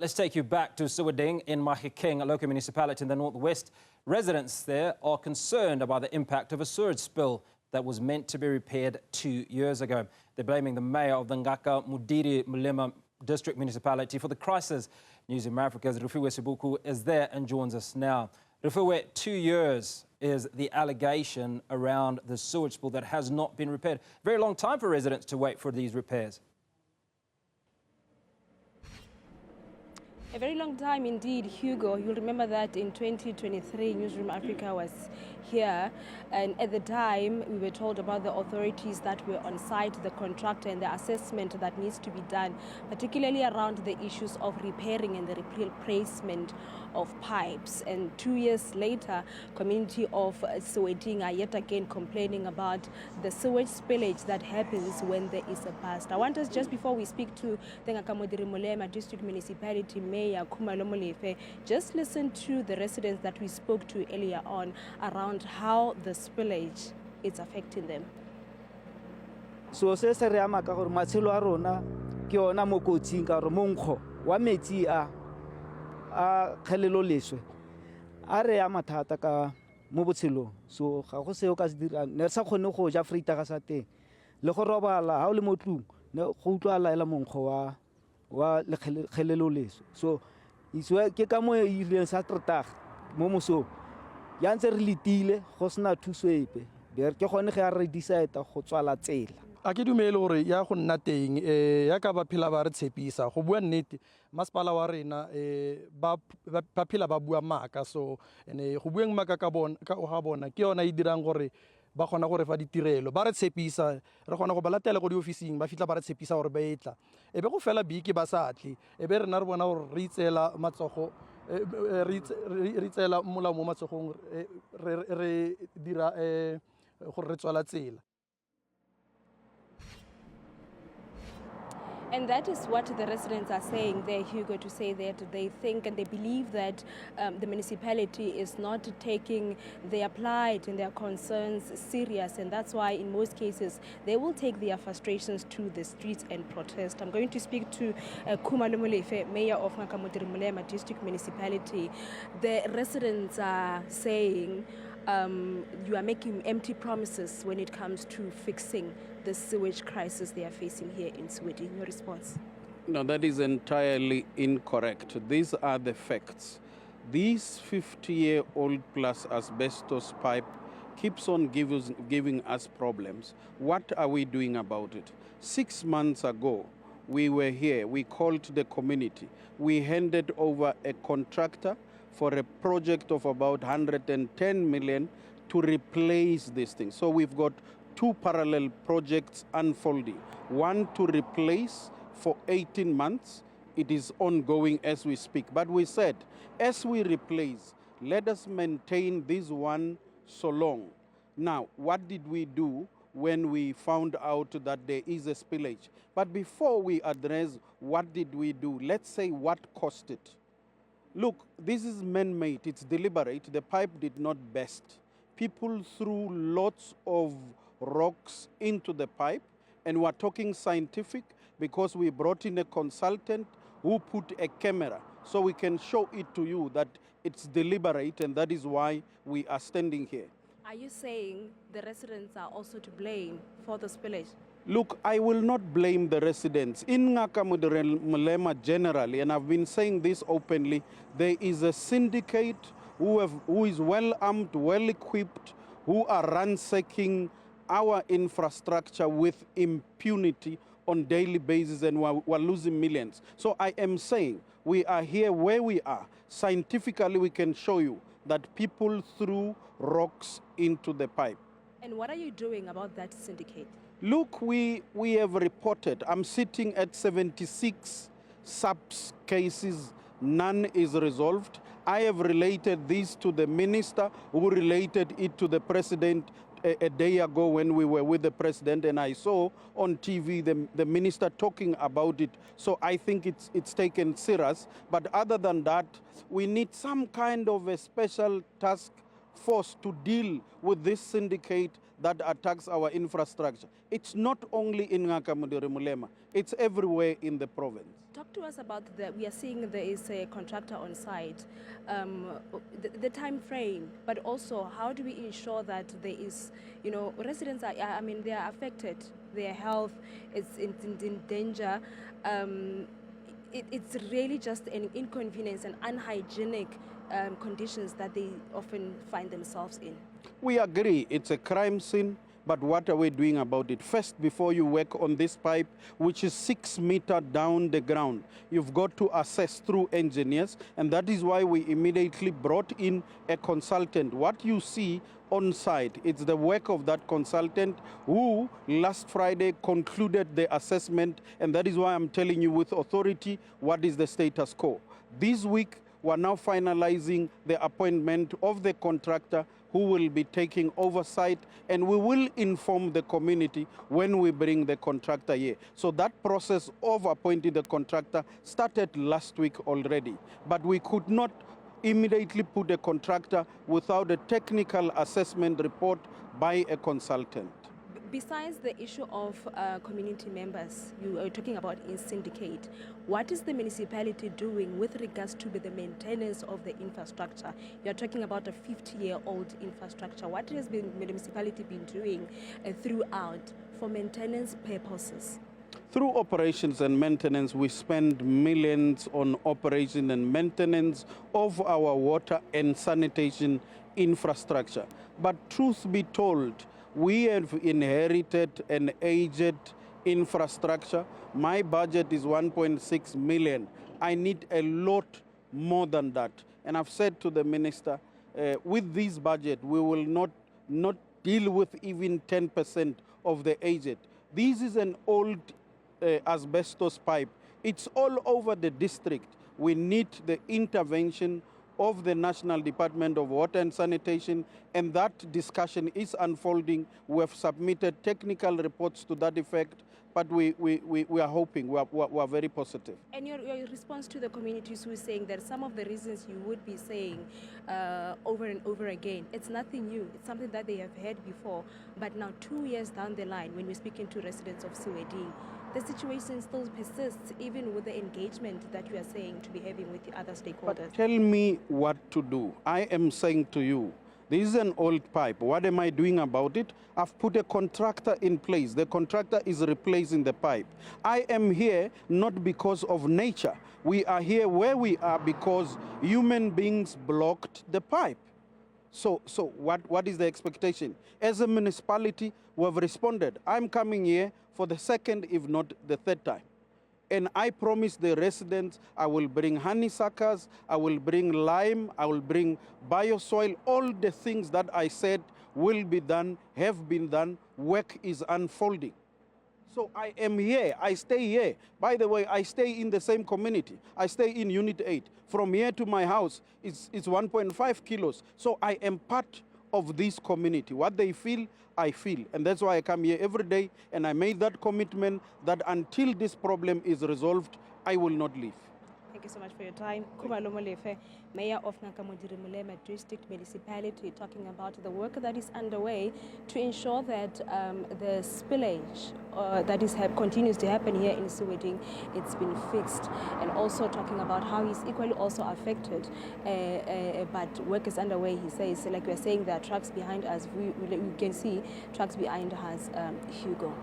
Let's take you back to Sewage in Mahikeng, a local municipality in the northwest. Residents there are concerned about the impact of a sewage spill that was meant to be repaired 2 years ago. They're blaming the mayor of the Ngaka Modiri Molema district municipality for the crisis. Newzroom Afrika's Refiloe Seboko is there and joins us now. Refiloe, 2 years is the allegation around the sewage spill that has not been repaired. Very long time for residents to wait for these repairs. A very long time indeed, Hugo. You'll remember that in 2023, Newzroom Afrika was here, and at the time, we were told about the authorities that were on site, the contractor, and the assessment that needs to be done, particularly around the issues of repairing and the replacement of pipes. And 2 years later, community of Sewage are yet again complaining about the sewage spillage that happens when there is a burst. I want us, just before we speak to the Ngaka Modiri Municipality district municipality Mayor Khumalo Molefe, just listen to the residents that we spoke to earlier on around how the spillage is affecting them. So se se re ama ka gore matshelo a rona ke ona mo kotsing ka gore monkgo wa metsi a kgelelo leswe a re ama thata ka mo botshelong. So ga go seo ka se dirang ne re sa kgone go ja freita ga sa teng le go robala ha o le mo tlung ne go utlwa laela monkgo wa le kgelelo leswe. So iswe ke ka mo e ileng sa trotag mo moso ya ntse re letile go sena thuso epe be ke gone ge a re decide go tswala tsela. A ke dumele gore ya go nna teng ya ka ba phela ba re tshepisa go bua nnete masepala wa rena ba phela ba bua maaka. So ene go bueng maaka ka bona ke yona e dirang gore ba gona gore fa ditirelo ba re tshepisa re gona go ba latela go di ofising ba fitla ba re tshepisa gore ba etla ebe go fela biki ba sa tle ebe rena re bona gore re itsela matsogo re itsela molao mo matsogong re dira gore re tswala tsela. And that is what the residents are saying there, Hugo, to say that they think and they believe that the municipality is not taking their plight and their concerns serious, and that's why in most cases they will take their frustrations to the streets and protest. I'm going to speak to Khumalo Molefe, Mayor of Ngaka Modiri Municipality district municipality. The residents are saying you are making empty promises when it comes to fixing the sewage crisis they are facing here in Sweden. Your response? No, that is entirely incorrect. These are the facts. This 50-year-old plus asbestos pipe keeps on giving us problems. What are we doing about it? 6 months ago, we were here. We called the community. We handed over a contractor for a project of about 110 million to replace this thing. So we've got two parallel projects unfolding. One to replace for 18 months. It is ongoing as we speak. But we said, as we replace, let us maintain this one so long. Now, what did we do when we found out that there is a spillage? But before we address what did we do, let's say what caused it. Look, this is man-made, it's deliberate. The pipe did not burst. People threw lots of rocks into the pipe, and we're talking scientific because we brought in a consultant who put a camera so we can show it to you that it's deliberate, and that is why we are standing here. Are you saying the residents are also to blame for the spillage? Look, I will not blame the residents. In Ngaka Modiri Molema generally, and I've been saying this openly, there is a syndicate who is well armed, well equipped, who are ransacking our infrastructure with impunity on daily basis, and we're losing millions. So I am saying we are here where we are. Scientifically, we can show you that people threw rocks into the pipe. And what are you doing about that syndicate? Look, we have reported. I'm sitting at 76 subs cases. None is resolved. I have related this to the minister, who related it to the president a day ago when we were with the president, and I saw on TV the minister talking about it. So I think it's taken serious. But other than that, we need some kind of a special task force to deal with this syndicate that attacks our infrastructure. It's not only in Ngaka Modiri Molema, it's everywhere in the province. Talk Talk to us about we are seeing there is a contractor on site, the time frame, but also how do we ensure that there is, residents are, they are affected, their health is in danger. It's really just an inconvenience and unhygienic conditions that they often find themselves in. We agree it's a crime scene, but what are we doing about it? First, before you work on this pipe, which is 6 meters down the ground, you've got to assess through engineers, and that is why we immediately brought in a consultant. What you see on site, it's the work of that consultant who last Friday concluded the assessment, and that is why I'm telling you with authority what is the status quo. This week, we're now finalizing the appointment of the contractor who will be taking oversight, and we will inform the community when we bring the contractor here. So that process of appointing the contractor started last week already, but we could not immediately put a contractor without a technical assessment report by a consultant. Besides the issue of community members, you are talking about in syndicate, what is the municipality doing with regards to the maintenance of the infrastructure? You're talking about a 50-year-old infrastructure. What has the municipality been doing throughout for maintenance purposes? Through operations and maintenance, we spend millions on operation and maintenance of our water and sanitation infrastructure. But truth be told, we have inherited an aged infrastructure. My budget is 1.6 million. I need a lot more than that. And I've said to the minister, with this budget, we will not deal with even 10% of the aged. This is an old asbestos pipe. It's all over the district. We need the intervention of the National Department of Water and Sanitation, and that discussion is unfolding. We have submitted technical reports to that effect, but we are hoping, we are very positive. And your response to the communities who are saying that some of the reasons you would be saying over and over again, it's nothing new, it's something that they have heard before, but now 2 years down the line, when we're speaking to residents of Sewage, the situation still persists, even with the engagement that you are saying to be having with the other stakeholders. But tell me what to do. I am saying to you, this is an old pipe. What am I doing about it? I've put a contractor in place. The contractor is replacing the pipe. I am here not because of nature. We are here where we are because human beings blocked the pipe. So what is the expectation? As a municipality, we have responded. I'm coming here for the second, if not the third time. And I promise the residents I will bring honeysuckers, I will bring lime, I will bring bioswale, all the things that I said will be done, have been done, work is unfolding. So I am here, I stay here. By the way, I stay in the same community. I stay in Unit 8. From here to my house, it's 1.5 kilos. So I am part of this community. What they feel, I feel. And that's why I come here every day, and I made that commitment that until this problem is resolved, I will not leave. Thank you so much for your time. Khumalo Molefe, Mayor of Ngaka Modiri District Municipality, talking about the work that is underway to ensure that the spillage that continues to happen here in Sewage, it's been fixed, and also talking about how he's equally also affected, but work is underway. He says, like we're saying, there are trucks behind us. We can see trucks behind us, Hugo.